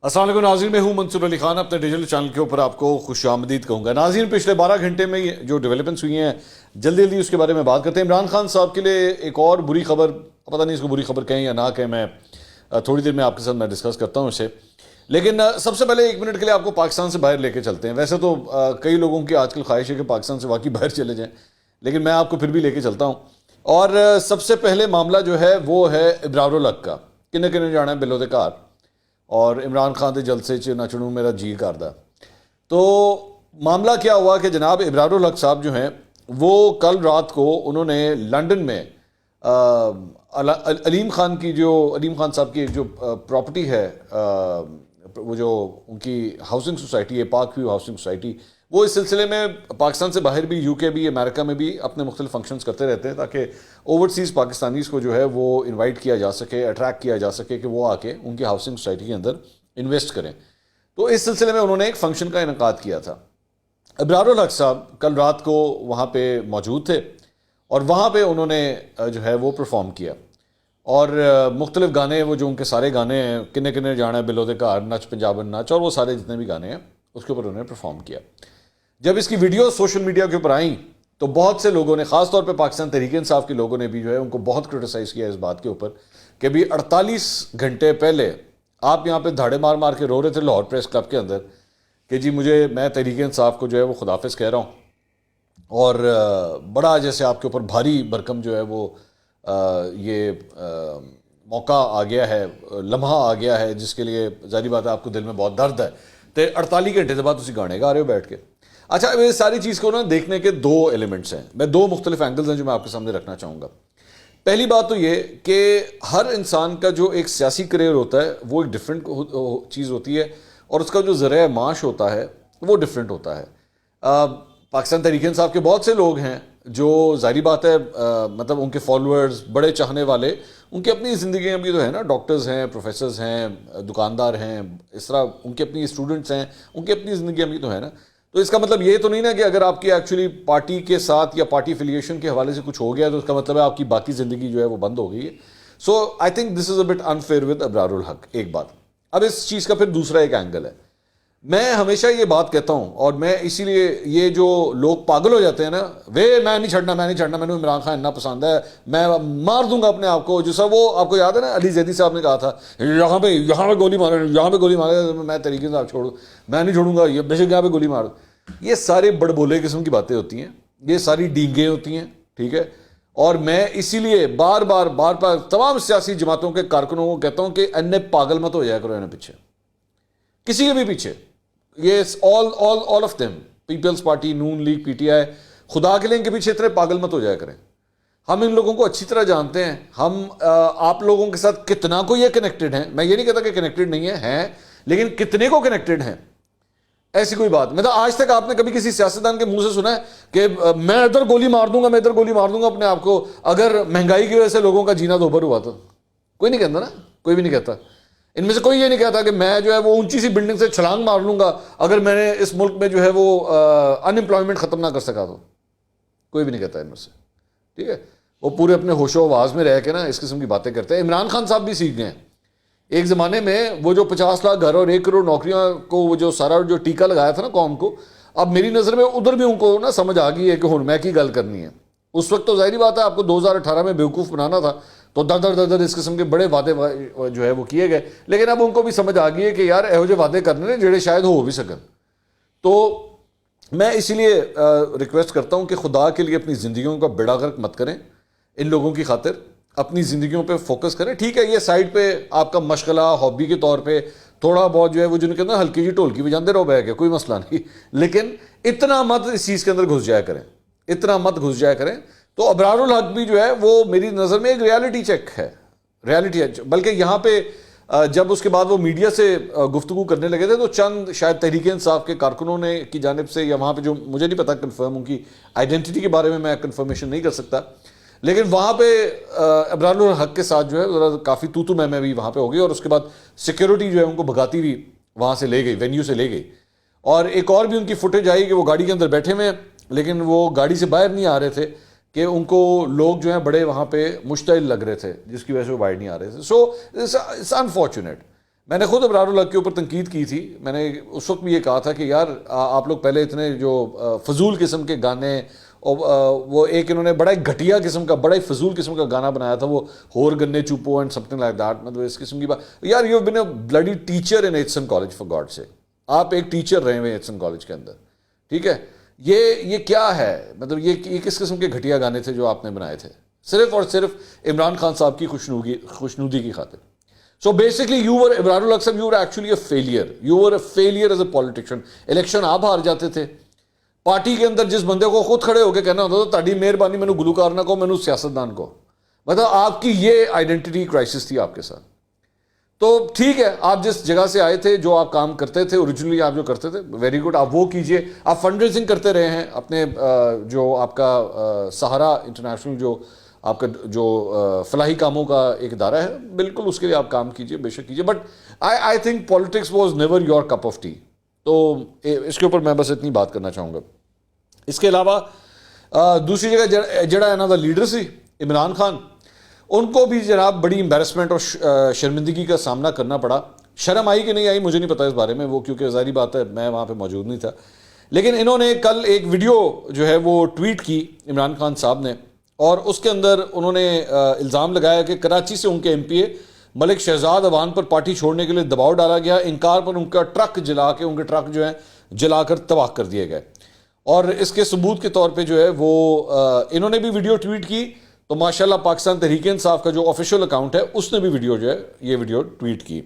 السلام علیکم ناظرین، میں ہوں منصور علی خان، اپنے ڈیجیٹل چینل کے اوپر آپ کو خوش آمدید کہوں گا۔ ناظرین، پچھلے 12 گھنٹے میں جو ڈیولپمنٹس ہوئی ہیں جلدی اس کے بارے میں بات کرتے ہیں۔ عمران خان صاحب کے لیے ایک اور بری خبر، پتہ نہیں اس کو بری خبر کہیں یا نہ کہیں، میں تھوڑی دیر میں آپ کے ساتھ میں ڈسکس کرتا ہوں اسے، لیکن سب سے پہلے 1 منٹ کے لیے آپ کو پاکستان سے باہر لے کے چلتے ہیں۔ ویسے تو کئی لوگوں کی آج کل خواہش ہے کہ پاکستان سے واقعی باہر چلے جائیں، لیکن میں آپ کو پھر بھی لے کے چلتا ہوں۔ اور سب سے پہلے معاملہ جو ہے وہ ہے ابرار الحق کا، کنے جانا ہے بلو دے کار اور عمران خان دے جلسے چ نچنوں میرا جی کردا۔ تو معاملہ کیا ہوا کہ جناب ابرار الحق صاحب جو ہیں وہ کل رات کو انہوں نے لنڈن میں علیم خان صاحب کی ایک جو پراپرٹی ہے، وہ جو ان کی ہاؤسنگ سوسائٹی ہے، پارک ویو ہاؤسنگ سوسائٹی، وہ اس سلسلے میں پاکستان سے باہر بھی، UK بھی، امریکہ میں بھی اپنے مختلف فنکشنز کرتے رہتے ہیں تاکہ اوورسیز پاکستانیز کو جو ہے وہ انوائٹ کیا جا سکے، اٹریکٹ کیا جا سکے کہ وہ آ کے ان کی ہاؤسنگ سوسائٹی کے اندر انویسٹ کریں۔ تو اس سلسلے میں انہوں نے ایک فنکشن کا انعقاد کیا تھا۔ ابرار الحق صاحب کل رات کو وہاں پہ موجود تھے اور وہاں پہ انہوں نے جو ہے وہ پرفارم کیا، اور مختلف گانے، وہ جو ان کے سارے گانے ہیں، کنے جانا ہے بلو دے کار، نچ پنجابن نچ، اور وہ سارے جتنے بھی گانے ہیں اس کے اوپر انہوں نے پرفارم کیا۔ جب اس کی ویڈیو سوشل میڈیا کے اوپر آئیں تو بہت سے لوگوں نے، خاص طور پہ پاکستان تحریک انصاف کے لوگوں نے بھی جو ہے ان کو بہت کرٹیسائز کیا اس بات کے اوپر کہ بھی 48 گھنٹے پہلے آپ یہاں پہ دھاڑے مار مار کے رو رہے تھے لاہور پریس کلب کے اندر کہ جی میں تحریک انصاف کو جو ہے وہ خداحافظ کہہ رہا ہوں، اور بڑا جیسے آپ کے اوپر بھاری برکم جو ہے وہ یہ موقع آ گیا ہے، لمحہ آ گیا ہے، جس کے لیے ظاہری بات ہے آپ کو دل میں بہت درد ہے، تو 48 گھنٹے کے بعد اسی گانے گا رہے ہو بیٹھ کے۔ اچھا، اس ساری چیز کو نا دیکھنے کے 2 ایلیمنٹس ہیں، میں 2 مختلف اینگلز ہیں جو میں آپ کے سامنے رکھنا چاہوں گا۔ پہلی بات تو یہ کہ ہر انسان کا جو ایک سیاسی کریئر ہوتا ہے وہ ایک ڈفرینٹ چیز ہوتی ہے، اور اس کا جو ذریعہ معاش ہوتا ہے وہ ڈفرینٹ ہوتا ہے۔ پاکستان تحریک انصاف کے بہت سے لوگ ہیں جو ظاہری بات ہے مطلب ان کے فالوورز، بڑے چاہنے والے، ان کی اپنی زندگیاں بھی تو ہے نا، ڈاکٹرز ہیں، پروفیسرز ہیں، دکاندار ہیں، اس طرح ان کے اپنی اسٹوڈنٹس ہیں، ان کی اپنی زندگیاں بھی تو ہے نا۔ تو اس کا مطلب یہ تو نہیں نا کہ اگر آپ کی ایکچولی پارٹی کے ساتھ یا پارٹی افیلیشن کے حوالے سے کچھ ہو گیا تو اس کا مطلب ہے آپ کی باقی زندگی جو ہے وہ بند ہو گئی ہے۔ So I think this is a bit unfair with Abrar ul Haq, ایک بات۔ اب اس چیز کا پھر دوسرا ایک اینگل ہے، میں ہمیشہ یہ بات کہتا ہوں، اور میں اسی لیے یہ جو لوگ پاگل ہو جاتے ہیں نا، میں نہیں چھڑنا، میں نے عمران خان اتنا پسند ہے، میں مار دوں گا اپنے آپ کو، جیسا وہ آپ کو یاد ہے نا علی زیدی صاحب نے کہا تھا یہاں پہ گولی مارے، میں طریقے سے آپ چھوڑوں، میں نہیں چھوڑوں گا، یہ بے شک یہاں پہ گولی مار۔ یہ سارے بڑبولے قسم کی باتیں ہوتی ہیں، یہ ساری ڈینگیں ہوتی ہیں، ٹھیک ہے۔ اور میں اسی لیے بار بار تمام سیاسی جماعتوں کے کارکنوں کو کہتا ہوں کہ انہیں پاگل مت ہو جایا کرو، انہیں پیچھے، کسی کے بھی پیچھے، یہ all of them، Peoples party, نون لیگ، PTI، خدا کے لیے ان کے پیچھے اتنے پاگل مت ہو جایا کریں۔ ہم ان لوگوں کو اچھی طرح جانتے ہیں، ہم آپ لوگوں کے ساتھ کتنا کو یہ کنیکٹڈ ہیں، میں یہ نہیں کہتا کہ کنیکٹڈ نہیں ہیں، لیکن کتنے کو کنیکٹڈ ہیں، ایسی کوئی بات مطلب آج تک آپ نے کبھی کسی سیاستدان کے منہ سے سنا ہے کہ میں ادھر گولی مار دوں گا اپنے آپ کو اگر مہنگائی کی وجہ سے لوگوں کا جینا دوبھر ہوا تو؟ کوئی نہیں کہتا نا، کوئی بھی نہیں کہتا۔ ان میں سے کوئی یہ نہیں کہتا کہ میں جو ہے وہ اونچی سی بلڈنگ سے چھلانگ مار لوں گا اگر میں نے اس ملک میں جو ہے وہ ان امپلائمنٹ ختم نہ کر سکا تو، کوئی بھی نہیں کہتا ان میں سے، ٹھیک ہے۔ وہ پورے اپنے ہوش و آواز میں رہ کے نا اس قسم کی باتیں کرتے ہیں۔ عمران خان صاحب بھی سیکھ گئے ہیں، ایک زمانے میں وہ جو 50 لاکھ گھر اور 1 کروڑ نوکریاں کو وہ جو سارا جو ٹیکہ لگایا تھا نا قوم کو، اب میری نظر میں ادھر بھی ان کو نا سمجھ آ گئی ہے کہ میں کی گل کرنی ہے۔ اس وقت تو ظاہری بات ہے آپ کو 2018 میں بیوقوف بنانا تھا تو در اس قسم کے بڑے وعدے جو ہے وہ کیے گئے، لیکن اب ان کو بھی سمجھ آ گئی ہے کہ یار ایہو جے وعدے کرنے نے جڑے شاید ہو بھی سکن۔ تو میں اسی لیے ریکویسٹ کرتا ہوں کہ خدا کے لیے اپنی زندگیوں کا بیڑا غرق مت کریں، ان لوگوں کی خاطر اپنی زندگیوں پہ فوکس کریں۔ ٹھیک ہے، یہ سائڈ پہ آپ کا مشغلہ ہابی کے طور پہ تھوڑا بہت جو ہے وہ جن کے اندر ہلکی جی ڈھولکی بجاندے رہو بیٹھ کے، کوئی مسئلہ نہیں، لیکن اتنا مت اس چیز کے اندر گھس جایا کریں۔ تو ابرار الحق بھی جو ہے وہ میری نظر میں ایک ریالٹی چیک ہے، بلکہ یہاں پہ جب اس کے بعد وہ میڈیا سے گفتگو کرنے لگے تھے تو چند شاید تحریک انصاف کے کارکنوں نے کی جانب سے، یا وہاں پہ جو مجھے نہیں پتا کنفرم، ان کی آئیڈینٹی کے بارے میں کنفرمیشن نہیں کر سکتا، لیکن وہاں پہ ابرار الحق کے ساتھ جو ہے کافی تو میں بھی وہاں پہ ہو گئی، اور اس کے بعد سیکیورٹی جو ہے ان کو بھگاتی ہوئی وہاں سے لے گئی، وینیو سے لے گئی۔ اور ایک اور بھی ان کی فوٹیج آئی کہ وہ گاڑی کے اندر بیٹھے ہوئے ہیں لیکن وہ گاڑی سے باہر نہیں آ رہے تھے، کہ ان کو لوگ جو ہیں بڑے وہاں پہ مشتعل لگ رہے تھے جس کی وجہ سے وہ باہر نہیں آ رہے تھے۔ So it's unfortunate. میں نے خود ابرار الحق کے اوپر تنقید کی تھی. میں نے اس وقت بھی یہ کہا تھا کہ یار آپ لوگ پہلے اتنے جو فضول قسم کے گانے، وہ ایک انہوں نے بڑا ہی گھٹیا قسم کا، بڑا ہی فضول قسم کا گانا بنایا تھا، وہ ہور گنے چوپو and something like that. مطلب اس قسم کی بات. یار you been a bloody teacher in Aitchison college for God sake. آپ ایک ٹیچر رہے ہوئے ایچسن کالج کے اندر، ٹھیک ہے. یہ کیا ہے؟ مطلب یہ کس قسم کے گھٹیا گانے تھے جو آپ نے بنائے تھے صرف اور صرف عمران خان صاحب کی خوشنودی کی خاطر. So basically you were, ابرار الحق صاحب, you were actually a failure. You were a failure as a politician. Election آپ ہار جاتے تھے. پارٹی کے اندر جس بندے کو خود کھڑے ہو کے کہنا ہوتا تھا تاڑی مہربانی مینوں گلوکار نہ کہو، مینوں سیاستدان کو. مطلب آپ کی یہ آئیڈینٹی کرائسس تھی آپ کے ساتھ. تو ٹھیک ہے، آپ جس جگہ سے آئے تھے، جو آپ کام کرتے تھے اوریجنلی، آپ جو کرتے تھے ویری گڈ، آپ وہ کیجئے. آپ فنڈ ریزنگ کرتے رہے ہیں اپنے جو آپ کا سہارا انٹرنیشنل، جو آپ کا جو فلاحی کاموں کا ایک ادارہ ہے، بالکل اس کے لیے آپ کام کیجئے، بے شک کیجئے. But I think politics was never your cup of T. تو اس کے اوپر میں بس اتنی بات کرنا چاہوں گا. اس کے علاوہ دوسری جگہ جڑا ہے نا دا لیڈر سی عمران خان، ان کو بھی جناب بڑی امبیرسمنٹ اور شرمندگی کا سامنا کرنا پڑا. شرم آئی کہ نہیں آئی مجھے نہیں پتا اس بارے میں، وہ کیونکہ ظاہری بات ہے میں وہاں پہ موجود نہیں تھا. لیکن انہوں نے کل ایک ویڈیو جو ہے وہ ٹویٹ کی عمران خان صاحب نے، اور اس کے اندر انہوں نے الزام لگایا کہ کراچی سے ان کے ایم پی اے ملک شہزاد اوان پر پارٹی چھوڑنے کے لیے دباؤ ڈالا گیا. انکار پر ان کا ٹرک جلا کے، ان کے ٹرک جو ہیں جلا کر تباہ کر دیے گئے. اور اس کے ثبوت کے طور پہ جو ہے وہ انہوں نے بھی ویڈیو ٹویٹ کی. تو ماشاءاللہ پاکستان تحریک انصاف کا جو آفیشیل اکاؤنٹ ہے اس نے بھی ویڈیو جو ہے یہ ویڈیو ٹویٹ کی.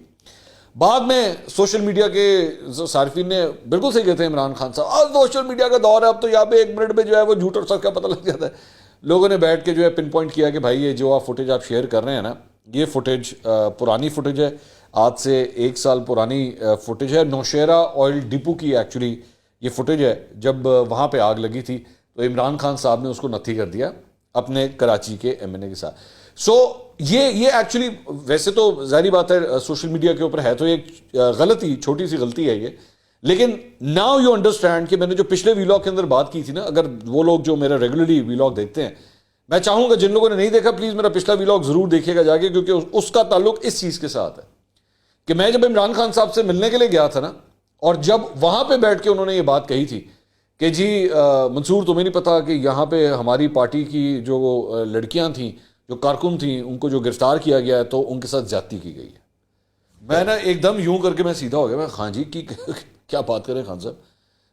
بعد میں سوشل میڈیا کے صارفین نے بالکل صحیح کہتے ہیں عمران خان صاحب، آج سوشل میڈیا کا دور ہے، اب تو یہاں پہ 1 منٹ میں جو ہے وہ جھوٹ اور سچ کا پتہ لگ جاتا ہے. لوگوں نے بیٹھ کے جو ہے پن پوائنٹ کیا کہ بھائی یہ جو آپ فوٹیج آپ شیئر کر رہے ہیں نا، یہ فوٹیج پرانی فوٹیج ہے، آج سے 1 سال پرانی فوٹیج ہے. نوشیرہ آئل ڈپو کی ایکچولی یہ فوٹیج ہے. جب وہاں پہ آگ لگی تھی تو عمران خان صاحب نے اس کو نتھی کر دیا اپنے کراچی کے ایم این اے کے ساتھ. سو یہ ایکچولی ویسے تو ظاہری بات ہے سوشل میڈیا کے اوپر ہے تو ایک غلطی، چھوٹی سی غلطی ہے یہ. لیکن ناؤ یو انڈرسٹینڈ کہ میں نے جو پچھلے ویلاگ کے اندر بات کی تھی نا، اگر وہ لوگ جو میرا ریگولرلی ویلاگ دیکھتے ہیں، میں چاہوں گا جن لوگوں نے نہیں دیکھا پلیز میرا پچھلا ویلاگ ضرور دیکھیے گا جا کے، کیونکہ اس کا تعلق اس چیز کے ساتھ ہے کہ میں جب عمران خان صاحب سے ملنے کے لیے گیا تھا نا، اور جب وہاں پہ بیٹھ کے انہوں نے یہ بات کہی تھی کہ جی منصور تمہیں نہیں پتا کہ یہاں پہ ہماری پارٹی کی جو لڑکیاں تھیں، جو کارکن تھیں، ان کو جو گرفتار کیا گیا ہے تو ان کے ساتھ زیادتی کی گئی ہے. میں نا ایک دم یوں کر کے میں سیدھا ہو گیا. میں خان جی کی کیا بات کریں خان صاحب.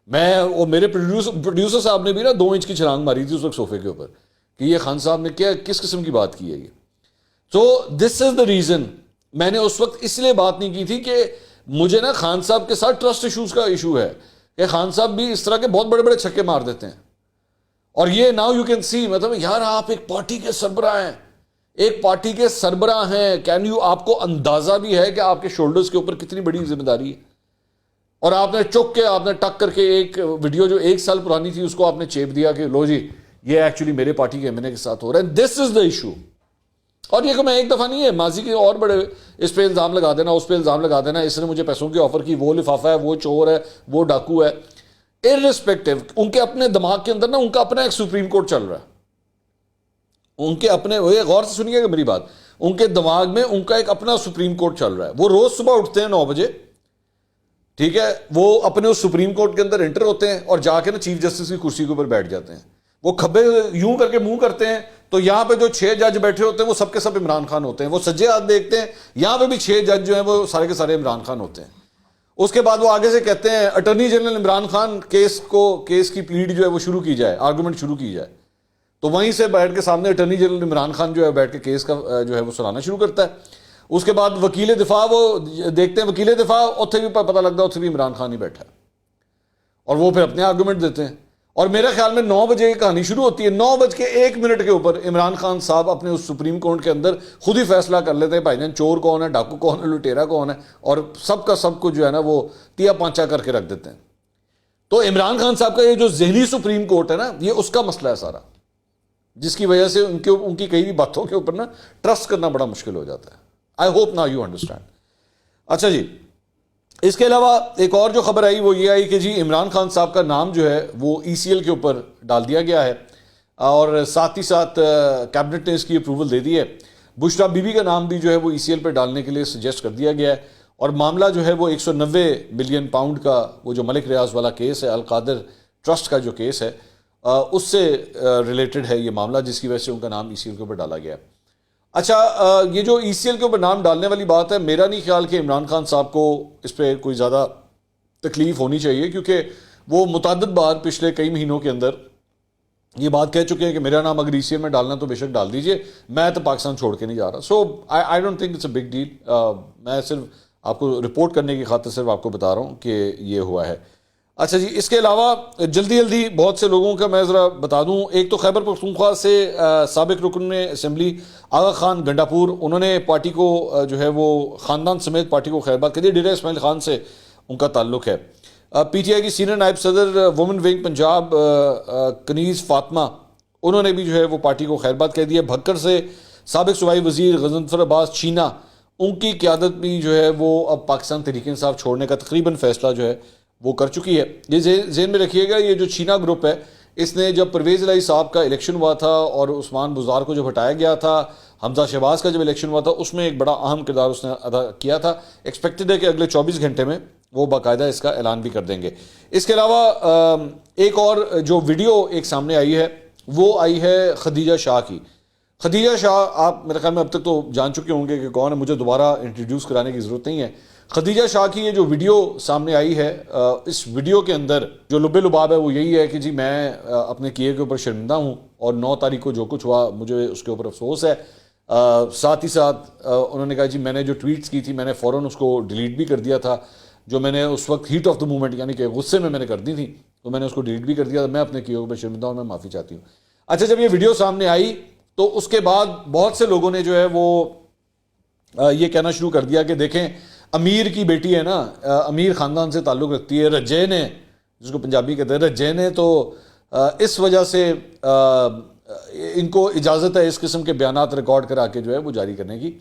میں اور میرے پروڈیوسر صاحب نے بھی نا 2 انچ کی چھلانگ ماری تھی اس وقت صوفے کے اوپر کہ یہ خان صاحب نے کیا کس قسم کی بات کی ہے یہ. تو دس از دا ریزن میں نے اس وقت اس لیے بات نہیں کی تھی کہ مجھے نا خان صاحب کے ساتھ ٹرسٹ ایشوز کا ایشو ہے کہ خان صاحب بھی اس طرح کے بہت بڑے بڑے چھکے مار دیتے ہیں. اور یہ ناؤ یو کین سی، مطلب یار آپ ایک پارٹی کے سربراہ ہیں، ایک پارٹی کے سربراہ ہیں، کین یو، آپ کو اندازہ بھی ہے کہ آپ کے شولڈرز کے اوپر کتنی بڑی ذمہ داری ہے. اور آپ نے چک کے، آپ نے ٹک کر کے ایک ویڈیو جو 1 سال پرانی تھی اس کو آپ نے چیپ دیا کہ لو جی یہ ایکچولی میرے پارٹی کے ایم این اے کے ساتھ ہو رہا ہے. دس از دا ایشو. اور یہ کہ میں ایک دفعہ نہیں ہے، ماضی کے اور بڑے اس پہ الزام لگا دینا، اس پہ الزام لگا دینا، اس نے مجھے پیسوں کی آفر کی، وہ لفافہ ہے، وہ چور ہے، وہ ڈاکو ہے. ارسپیکٹو ان کے اپنے دماغ کے اندر نا ان کا اپنا ایک سپریم کورٹ چل رہا ہے. ان کے اپنے، غور سے سنیے گا میری بات، ان کے دماغ میں ان کا ایک اپنا سپریم کورٹ چل رہا ہے. وہ روز صبح اٹھتے ہیں 9 بجے، ٹھیک ہے، وہ اپنے اس سپریم کورٹ کے اندر انٹر ہوتے ہیں اور جا کے نا چیف جسٹس کی کرسی کے اوپر بیٹھ جاتے ہیں. وہ کھبے یوں کر کے منہ کرتے ہیں تو یہاں پہ جو 6 جج بیٹھے ہوتے ہیں وہ سب کے سب عمران خان ہوتے ہیں. وہ سجے ہاتھ دیکھتے ہیں، یہاں پہ بھی 6 جج جو ہیں وہ سارے کے سارے عمران خان ہوتے ہیں. اس کے بعد وہ آگے سے کہتے ہیں attorney general Imran Khan case کی پلیڈ جو ہے وہ شروع کی جائے، آرگومنٹ شروع کی جائے. تو وہیں سے بیٹھ کے سامنے اٹارنی جنرل عمران خان جو ہے بیٹھ کے کیس کا جو ہے وہ سنانا شروع کرتا ہے. اس کے بعد وکیل دفاع وہ دیکھتے ہیں، وکیل دفاع اتنے بھی پتہ لگتا ہے اتنے بھی عمران خان ہی بیٹھا ہے، اور وہ پھر اپنے آرگومنٹ دیتے ہیں. اور میرے خیال میں 9 بجے کی کہانی شروع ہوتی ہے. 9:01 کے اوپر عمران خان صاحب اپنے اس سپریم کورٹ کے اندر خود ہی فیصلہ کر لیتے ہیں بھائی جان چور کون ہے، ڈاکو کون ہے، لٹیرا کون ہے، اور سب کا سب کو جو ہے نا وہ تیا پانچا کر کے رکھ دیتے ہیں. تو عمران خان صاحب کا یہ جو ذہنی سپریم کورٹ ہے نا، یہ اس کا مسئلہ ہے سارا، جس کی وجہ سے ان کی کئی بھی باتوں کے اوپر نا ٹرسٹ کرنا بڑا مشکل ہو جاتا ہے. آئی ہوپ نا یو انڈرسٹینڈ. اچھا جی، اس کے علاوہ ایک اور جو خبر آئی وہ یہ آئی کہ جی عمران خان صاحب کا نام جو ہے وہ ECL کے اوپر ڈال دیا گیا ہے، اور ساتھ ہی ساتھ کیبنٹ نے اس کی اپروول دے دی ہے. بشرا بی بی کا نام بھی جو ہے وہ ECL پہ ڈالنے کے لیے سجیسٹ کر دیا گیا ہے. اور معاملہ جو ہے وہ 190 ملین پاؤنڈ کا وہ جو ملک ریاض والا کیس ہے، القادر ٹرسٹ کا جو کیس ہے، اس سے ریلیٹڈ ہے یہ معاملہ، جس کی وجہ سے ان کا نام ECL کے اوپر ڈالا گیا ہے۔ اچھا، یہ جو ECL کے اوپر نام ڈالنے والی بات ہے، میرا نہیں خیال کہ عمران خان صاحب کو اس پہ کوئی زیادہ تکلیف ہونی چاہیے، کیونکہ وہ متعدد بار پچھلے کئی مہینوں کے اندر یہ بات کہہ چکے ہیں کہ میرا نام اگر ECL میں ڈالنا تو بے شک ڈال دیجئے، میں تو پاکستان چھوڑ کے نہیں جا رہا۔ So I don't think it's a big deal. میں صرف آپ کو رپورٹ کرنے کی خاطر صرف آپ کو بتا رہا ہوں کہ یہ ہوا ہے۔ اچھا جی، اس کے علاوہ جلدی بہت سے لوگوں کا میں ذرا بتا دوں۔ ایک تو خیبر پختونخوا سے سابق رکن اسمبلی آغا خان گنڈاپور، انہوں نے پارٹی کو جو ہے وہ خاندان سمیت پارٹی کو خیرباد کر دیا۔ ڈیرہ اسماعیل خان سے ان کا تعلق ہے۔ PTI کی سینئر نائب صدر وومن ونگ پنجاب کنیز فاطمہ، انہوں نے بھی جو ہے وہ پارٹی کو خیرباد کہہ دیا۔ بھکر سے سابق صوبائی وزیر غضنفر عباس چینا، ان کی قیادت بھی جو ہے وہ اب پاکستان تحریک انصاف چھوڑنے کا تقریباً فیصلہ جو ہے وہ کر چکی ہے۔ یہ ذہن میں رکھیے گا، یہ جو چینا گروپ ہے، اس نے جب پرویز الہی صاحب کا الیکشن ہوا تھا اور عثمان بزدار کو جب ہٹایا گیا تھا، حمزہ شہباز کا جب الیکشن ہوا تھا، اس میں ایک بڑا اہم کردار اس نے ادا کیا تھا۔ ایکسپیکٹڈ ہے کہ اگلے 24 گھنٹے میں وہ باقاعدہ اس کا اعلان بھی کر دیں گے۔ اس کے علاوہ ایک اور جو ویڈیو ایک سامنے آئی ہے، وہ آئی ہے خدیجہ شاہ کی۔ خدیجہ شاہ آپ میرے خیال میں اب تک تو جان چکے ہوں گے کہ کون ہے، مجھے دوبارہ انٹروڈیوس کرانے کی ضرورت نہیں ہے۔ خدیجہ شاہ کی یہ جو ویڈیو سامنے آئی ہے، اس ویڈیو کے اندر جو لب لباب ہے وہ یہی ہے کہ جی میں اپنے کیے کے اوپر شرمندہ ہوں، اور 9 تاریخ کو جو کچھ ہوا مجھے اس کے اوپر افسوس ہے۔ ساتھ ہی ساتھ انہوں نے کہا جی میں نے جو ٹویٹس کی تھی میں نے فوراً اس کو ڈیلیٹ بھی کر دیا تھا، جو میں نے اس وقت ہیٹ آف دا مومنٹ یعنی کہ غصے میں نے کر دی تھی، تو میں نے اس کو ڈیلیٹ بھی کر دیا۔ میں اپنے کیے کے اوپر شرمندہ ہوں، میں معافی چاہتی ہوں۔ اچھا، جب یہ ویڈیو سامنے آئی تو اس کے بعد بہت سے لوگوں نے جو ہے وہ یہ کہنا شروع کر دیا کہ دیکھیں امیر کی بیٹی ہے نا، امیر خاندان سے تعلق رکھتی ہے، رجے نے، جس کو پنجابی کہتے ہیں رجے نے، تو اس وجہ سے ان کو اجازت ہے اس قسم کے بیانات ریکارڈ کرا کے جو ہے وہ جاری کرنے کی۔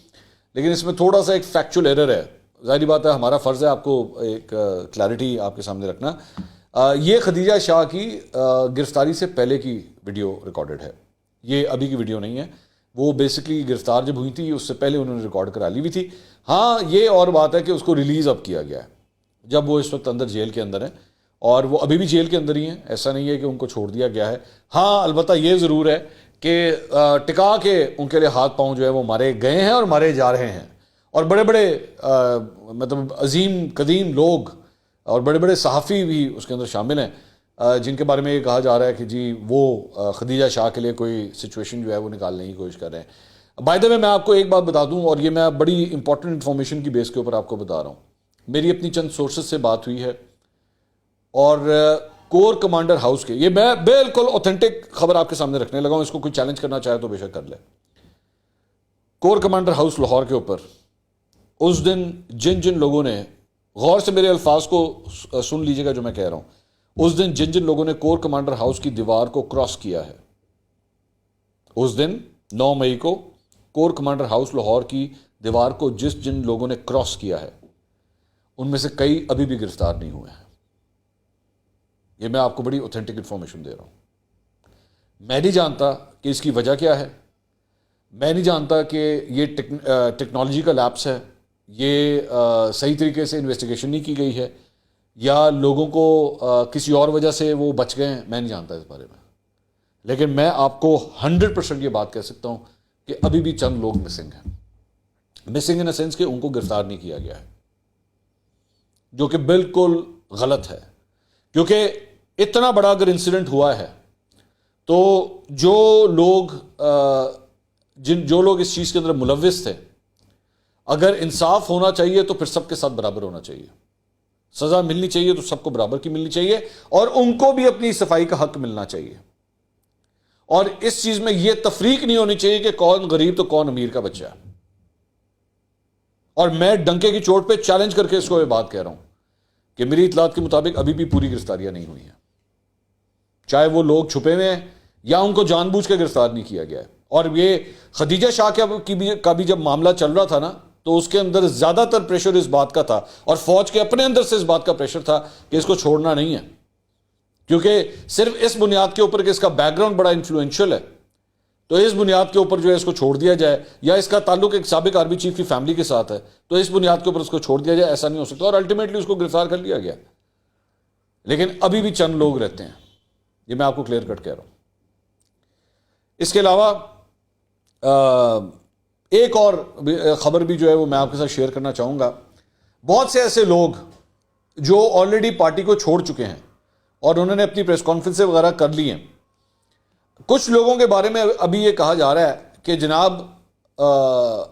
لیکن اس میں تھوڑا سا ایک فیکچول ایرر ہے، ظاہری بات ہے ہمارا فرض ہے آپ کو ایک کلیئرٹی آپ کے سامنے رکھنا۔ یہ خدیجہ شاہ کی گرفتاری سے پہلے کی ویڈیو ریکارڈڈ ہے، یہ ابھی کی ویڈیو نہیں ہے۔ وہ بیسکلی گرفتار جب ہوئی تھی اس سے پہلے انہوں نے ریکارڈ کرا لی ہوئی تھی۔ ہاں یہ اور بات ہے کہ اس کو ریلیز اب کیا گیا ہے، جب وہ اس وقت اندر جیل کے اندر ہیں، اور وہ ابھی بھی جیل کے اندر ہی ہیں، ایسا نہیں ہے کہ ان کو چھوڑ دیا گیا ہے۔ ہاں البتہ یہ ضرور ہے کہ ٹکا کے ان کے لیے ہاتھ پاؤں جو ہے وہ مارے گئے ہیں اور مارے جا رہے ہیں، اور بڑے بڑے مطلب عظیم قدیم لوگ اور بڑے بڑے صحافی بھی اس کے اندر شامل ہیں، جن کے بارے میں یہ کہا جا رہا ہے کہ جی وہ خدیجہ شاہ کے لیے کوئی سچویشن جو ہے وہ نکالنے کی کوشش کر رہے ہیں۔ بائی دا وے میں آپ کو ایک بات بتا دوں، اور یہ میں بڑی امپورٹنٹ انفارمیشن کی بیس کے اوپر آپ کو بتا رہا ہوں، میری اپنی چند سورسز سے بات ہوئی ہے، اور کور کمانڈر ہاؤس کے، یہ میں بالکل اوتھینٹک خبر آپ کے سامنے رکھنے لگا ہوں، اس کو کوئی چیلنج کرنا چاہے تو بے شک کر لے۔ کور کمانڈر ہاؤس لاہور کے اوپر اس دن جن لوگوں نے، غور سے میرے الفاظ کو سن لیجئے گا جو میں کہہ رہا ہوں، اس دن جن لوگوں نے کور کمانڈر ہاؤس کی دیوار کو کراس کیا ہے، اس دن 9 مئی کو کور کمانڈر ہاؤس لاہور کی دیوار کو جن لوگوں نے کراس کیا ہے، ان میں سے کئی ابھی بھی گرفتار نہیں ہوئے ہیں۔ یہ میں آپ کو بڑی اوتھینٹک انفارمیشن دے رہا ہوں۔ میں نہیں جانتا کہ اس کی وجہ کیا ہے، میں نہیں جانتا کہ یہ ٹیکنالوجی کا لیپس ہے، یہ صحیح طریقے سے انویسٹیگیشن نہیں کی گئی ہے، یا لوگوں کو کسی اور وجہ سے وہ بچ گئے ہیں، میں نہیں جانتا اس بارے میں۔ لیکن میں آپ کو 100% یہ بات کہہ سکتا ہوں کہ ابھی بھی چند لوگ مسنگ ہیں، مسنگ ان اے سینس کہ ان کو گرفتار نہیں کیا گیا ہے، جو کہ بالکل غلط ہے، کیونکہ اتنا بڑا اگر انسیڈنٹ ہوا ہے تو جو لوگ اس چیز کے اندر ملوث تھے، اگر انصاف ہونا چاہیے تو پھر سب کے ساتھ برابر ہونا چاہیے، سزا ملنی چاہیے تو سب کو برابر کی ملنی چاہیے، اور ان کو بھی اپنی صفائی کا حق ملنا چاہیے، اور اس چیز میں یہ تفریق نہیں ہونی چاہیے کہ کون غریب تو کون امیر کا بچہ ہے۔ اور میں ڈنکے کی چوٹ پہ چیلنج کر کے اس کو یہ بات کہہ رہا ہوں کہ میری اطلاعات کے مطابق ابھی بھی پوری گرفتاریاں نہیں ہوئی ہیں، چاہے وہ لوگ چھپے ہوئے ہیں یا ان کو جان بوجھ کے گرفتار نہیں کیا گیا ہے۔ اور یہ خدیجہ شاہ کا بھی جب معاملہ چل رہا تھا نا، تو اس کے اندر زیادہ تر پریشر اس بات کا تھا، اور فوج کے اپنے اندر سے اس بات کا پریشر تھا کہ اس کو چھوڑنا نہیں ہے، کیونکہ صرف اس بنیاد کے اوپر کہ اس کا بیک گراؤنڈ بڑا انفلوئنشل ہے، تو اس بنیاد کے اوپر جو ہے اس کو چھوڑ دیا جائے، یا اس کا تعلق ایک سابق آرمی چیف کی فیملی کے ساتھ ہے تو اس بنیاد کے اوپر اس کو چھوڑ دیا جائے، ایسا نہیں ہو سکتا. اور الٹیمیٹلی اس کو گرفتار کر لیا گیا، لیکن ابھی بھی چند لوگ رہتے ہیں، یہ میں آپ کو کلیئر کٹ کہہ رہا ہوں. اس کے علاوہ ایک اور خبر بھی جو ہے وہ میں آپ کے ساتھ شیئر کرنا چاہوں گا. بہت سے ایسے لوگ جو آلریڈی پارٹی کو چھوڑ چکے ہیں اور انہوں نے اپنی پریس کانفرنس وغیرہ کر لی ہیں، کچھ لوگوں کے بارے میں ابھی یہ کہا جا رہا ہے کہ جناب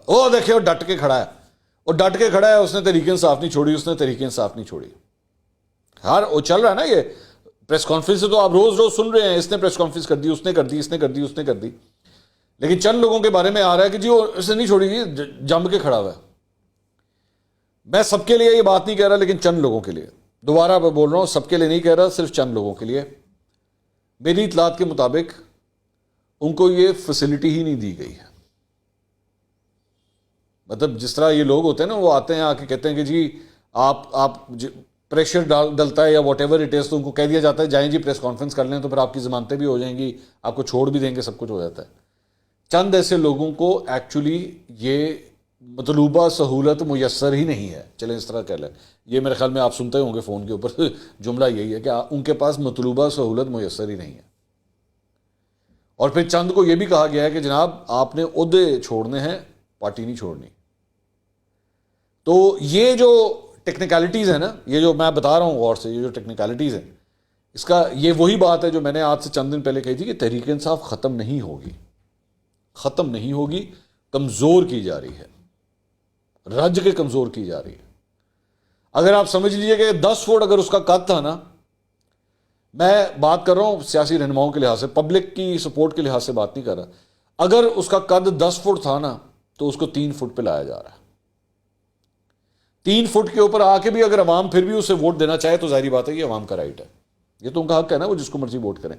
وہ دیکھیں وہ ڈٹ کے کھڑا ہے، وہ ڈٹ کے کھڑا ہے، اس نے تحریک انصاف نہیں چھوڑی، اس نے تحریک انصاف نہیں چھوڑی. وہ چل رہا ہے نا یہ پریس کانفرنس سے، تو آپ روز روز سن رہے ہیں اس نے پریس کانفرنس کر دی، اس نے کر دی، اس نے کر دی، اس نے کر دی. لیکن چند لوگوں کے بارے میں آ رہا ہے کہ جی وہ اس نے نہیں چھوڑی، جم کے کھڑا ہوا ہے. میں سب کے لیے یہ بات نہیں کہہ رہا، لیکن چند لوگوں کے لیے، دوبارہ میں بول رہا ہوں، سب کے لیے نہیں کہہ رہا، صرف چند لوگوں کے لیے. میری اطلاعات کے مطابق ان کو یہ فیسلٹی ہی نہیں دی گئی ہے. مطلب جس طرح یہ لوگ ہوتے ہیں نا، وہ آتے ہیں آ کے کہتے ہیں کہ جی آپ پریشر ڈلتا ہے یا واٹ ایور اٹ از، تو ان کو کہہ دیا جاتا ہے جائیں جی پریس کانفرنس کر لیں، تو پھر آپ کی ضمانتیں بھی ہو جائیں گی، آپ کو چھوڑ بھی دیں گے، سب کچھ ہو جاتا ہے. چند ایسے لوگوں کو ایکچولی یہ مطلوبہ سہولت میسر ہی نہیں ہے. چلیں اس طرح کہہ لیں، یہ میرے خیال میں آپ سنتے ہوں گے فون کے اوپر جملہ یہی ہے کہ ان کے پاس مطلوبہ سہولت میسر ہی نہیں ہے. اور پھر چند کو یہ بھی کہا گیا ہے کہ جناب آپ نے عہدے چھوڑنے ہیں، پارٹی نہیں چھوڑنی. تو یہ جو ٹیکنیکلٹیز ہیں نا، یہ جو میں بتا رہا ہوں غور سے، یہ جو ٹیکنیکلٹیز ہیں، اس کا یہ وہی بات ہے جو میں نے آج سے چند دن پہلے کہی تھی کہ تحریک انصاف ختم نہیں ہوگی، ختم نہیں ہوگی، کمزور کی جا رہی ہے، رج کے کمزور کی جا رہی ہے. اگر آپ سمجھ لیجئے کہ 10 فٹ اگر اس کا قد تھا نا، میں بات کر رہا ہوں سیاسی رہنماؤں کے لحاظ سے، پبلک کی سپورٹ کے لحاظ سے بات نہیں کر رہا، اگر اس کا قد 10 فٹ تھا نا تو اس کو 3 فٹ پہ لایا جا رہا ہے. 3 فٹ کے اوپر آ کے بھی اگر عوام پھر بھی اسے ووٹ دینا چاہے تو ظاہری بات ہے کہ عوام کا رائٹ ہے، یہ تو ان کا حق ہے نا، وہ جس کو مرضی ووٹ کریں.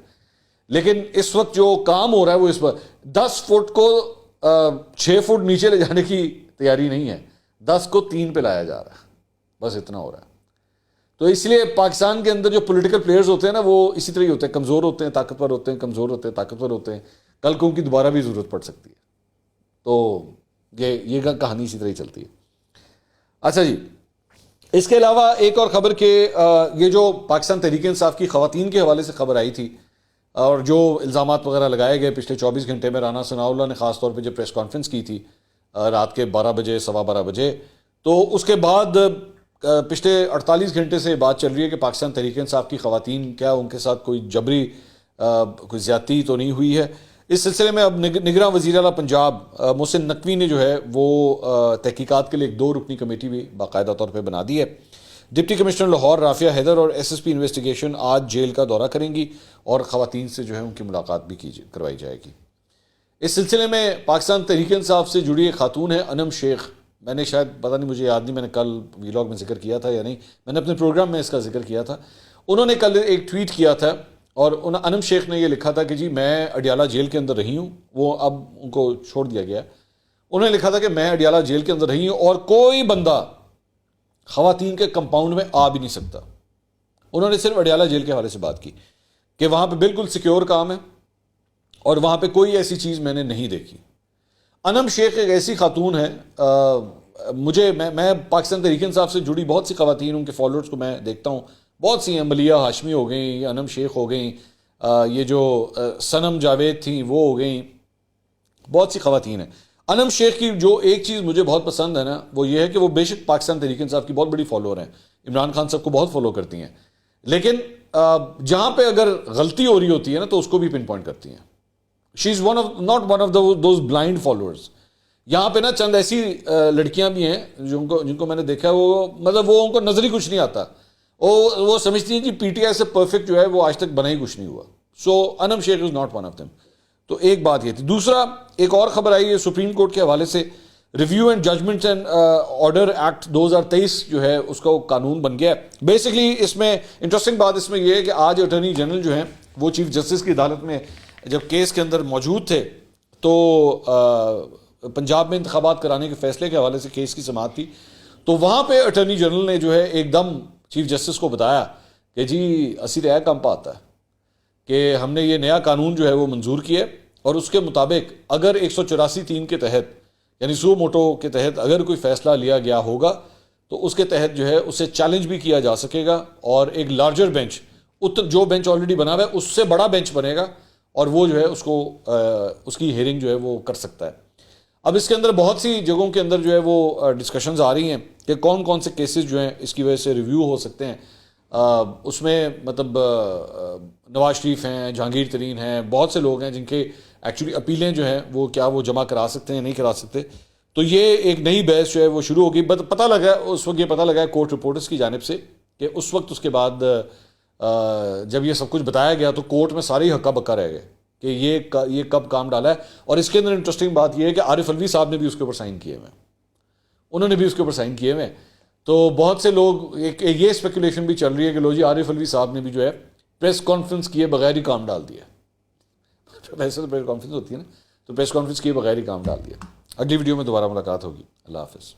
لیکن اس وقت جو کام ہو رہا ہے وہ اس پر 10 فٹ کو 6 فٹ نیچے لے جانے کی تیاری نہیں ہے، 10 کو 3 پہ لایا جا رہا ہے، بس اتنا ہو رہا ہے. تو اس لیے پاکستان کے اندر جو پولیٹیکل پلیئرز ہوتے ہیں نا، وہ اسی طرح ہی ہوتے ہیں، کمزور ہوتے ہیں، طاقتور ہوتے ہیں، کمزور ہوتے ہیں، طاقتور ہوتے ہیں. کل کو ان کی دوبارہ بھی ضرورت پڑ سکتی ہے. تو یہ کہانی اسی طرح ہی چلتی ہے. اچھا جی، اس کے علاوہ ایک اور خبر کہ یہ جو پاکستان تحریک انصاف کی خواتین کے حوالے سے خبر آئی تھی اور جو الزامات وغیرہ لگائے گئے پچھلے 24 گھنٹے میں، رانا ثناء اللہ نے خاص طور پہ جب پریس کانفرنس کی تھی رات کے 12 بجے 12:15 بجے، تو اس کے بعد پچھلے 48 گھنٹے سے بات چل رہی ہے کہ پاکستان تحریک انصاف کی خواتین، کیا ان کے ساتھ کوئی جبری کوئی زیادتی تو نہیں ہوئی ہے. اس سلسلے میں اب نگراں وزیر اعلیٰ پنجاب محسن نقوی نے جو ہے وہ تحقیقات کے لیے ایک 2 رکنی کمیٹی بھی باقاعدہ طور پہ بنا دی ہے. ڈپٹی کمشنر لاہور رافیہ حیدر اور SSP انویسٹیگیشن آج جیل کا دورہ کریں گی اور خواتین سے جو ہے ان کی ملاقات بھی کروائی جائے گی. اس سلسلے میں پاکستان تحریک انصاف سے جڑی ایک خاتون ہے انم شیخ. میں نے شاید پتہ نہیں، مجھے یاد نہیں میں نے کل ویلاگ میں ذکر کیا تھا یا نہیں، میں نے اپنے پروگرام میں اس کا ذکر کیا تھا. انہوں نے کل ایک ٹویٹ کیا تھا اور انم شیخ نے یہ لکھا تھا کہ جی میں اڈیالہ جیل کے اندر رہی ہوں، وہ اب ان کو چھوڑ دیا گیا. انہوں نے لکھا تھا کہ میں اڈیالہ جیل کے اندر رہی ہوں اور کوئی بندہ خواتین کے کمپاؤنڈ میں آ بھی نہیں سکتا. انہوں نے صرف اڈیالہ جیل کے حوالے سے بات کی کہ وہاں پہ بالکل سیکیور کام ہے اور وہاں پہ کوئی ایسی چیز میں نے نہیں دیکھی. انم شیخ ایک ایسی خاتون ہے، میں پاکستان تحریک انصاف سے جڑی بہت سی خواتین، ان کے فالوورز کو میں دیکھتا ہوں، بہت سی ہیں، ملیہ ہاشمی ہو گئیں، انم شیخ ہو گئیں، یہ جو سنم جاوید تھیں وہ ہو گئیں، بہت سی خواتین ہیں. انم شیخ کی جو ایک چیز مجھے بہت پسند ہے نا، وہ یہ ہے کہ وہ بے شک پاکستان تحریک انصاف کی بہت بڑی فالوور ہیں، عمران خان صاحب کو بہت فالو کرتی ہیں، لیکن جہاں پہ اگر غلطی ہو رہی ہوتی ہے نا تو اس کو بھی پن پوائنٹ کرتی ہیں. She is not one of those blind followers. یہاں پہ نا چند ایسی لڑکیاں بھی ہیں جن کو میں نے دیکھا ہے، وہ مطلب وہ ان کو نظر ہی کچھ نہیں آتا، وہ سمجھتی ہیں کہ PTI سے پرفیکٹ جو ہے وہ آج تک بنا ہی کچھ نہیں ہوا. سو انم شیخ از ناٹ ون آف دیم. تو ایک بات یہ تھی. دوسرا ایک اور خبر آئی ہے سپریم کورٹ کے حوالے سے، review and judgment and order act 2023 جو ہے اس کا قانون بن گیا ہے. بیسکلی اس میں انٹرسٹنگ بات اس میں یہ ہے کہ آج اٹارنی جنرل جو ہیں وہ چیف جسٹس کی عدالت میں جب کیس کے اندر موجود تھے تو پنجاب میں انتخابات کرانے کے فیصلے کے حوالے سے کیس کی سماعت تھی، تو وہاں پہ اٹارنی جنرل نے جو ہے ایک دم چیف جسٹس کو بتایا کہ جی اسی رہا کم پاتا ہے کہ ہم نے یہ نیا قانون جو ہے وہ منظور کیا ہے اور اس کے مطابق اگر 184(3) کے تحت یعنی سو موٹو کے تحت اگر کوئی فیصلہ لیا گیا ہوگا تو اس کے تحت جو ہے اسے چیلنج بھی کیا جا سکے گا، اور ایک لارجر بینچ، جو بینچ آلریڈی بنا ہوا ہے اس سے بڑا بینچ بنے گا، اور وہ جو ہے اس کو اس کی ہیئرنگ جو ہے وہ کر سکتا ہے۔ اب اس کے اندر بہت سی جگہوں کے اندر جو ہے وہ ڈسکشنز آ رہی ہیں کہ کون کون سے کیسز جو ہیں اس کی وجہ سے ریویو ہو سکتے ہیں۔ اس میں مطلب نواز شریف ہیں، جہانگیر ترین ہیں، بہت سے لوگ ہیں جن کے ایکچولی اپیلیں جو ہیں وہ کیا وہ جمع کرا سکتے ہیں نہیں کرا سکتے۔ تو یہ ایک نئی بحث جو ہے وہ شروع ہوگی۔ پتہ لگا اس وقت، یہ پتہ لگا ہے کورٹ رپورٹرز کی جانب سے کہ اس وقت اس کے بعد جب یہ سب کچھ بتایا گیا تو کورٹ میں سارے ہکا بکا رہ گئے کہ یہ کب کام ڈالا ہے۔ اور اس کے اندر انٹرسٹنگ بات یہ ہے کہ عارف الوی صاحب نے بھی اس کے اوپر سائن کیے ہوئے ہیں، انہوں نے بھی اس کے اوپر سائن کیے ہوئے ہیں۔ تو بہت سے لوگ یہ اسپیکولیشن بھی چل رہی ہے کہ لو جی عارف الوی صاحب نے بھی جو ہے پریس کانفرنس کیے بغیر ہی کام ڈال دیا۔ ویسے تو پریس کانفرنس ہوتی ہے نا، تو پریس کانفرنس کیے بغیر ہی کام ڈال دیا۔ اگلی ویڈیو میں دوبارہ ملاقات ہوگی۔ اللہ حافظ۔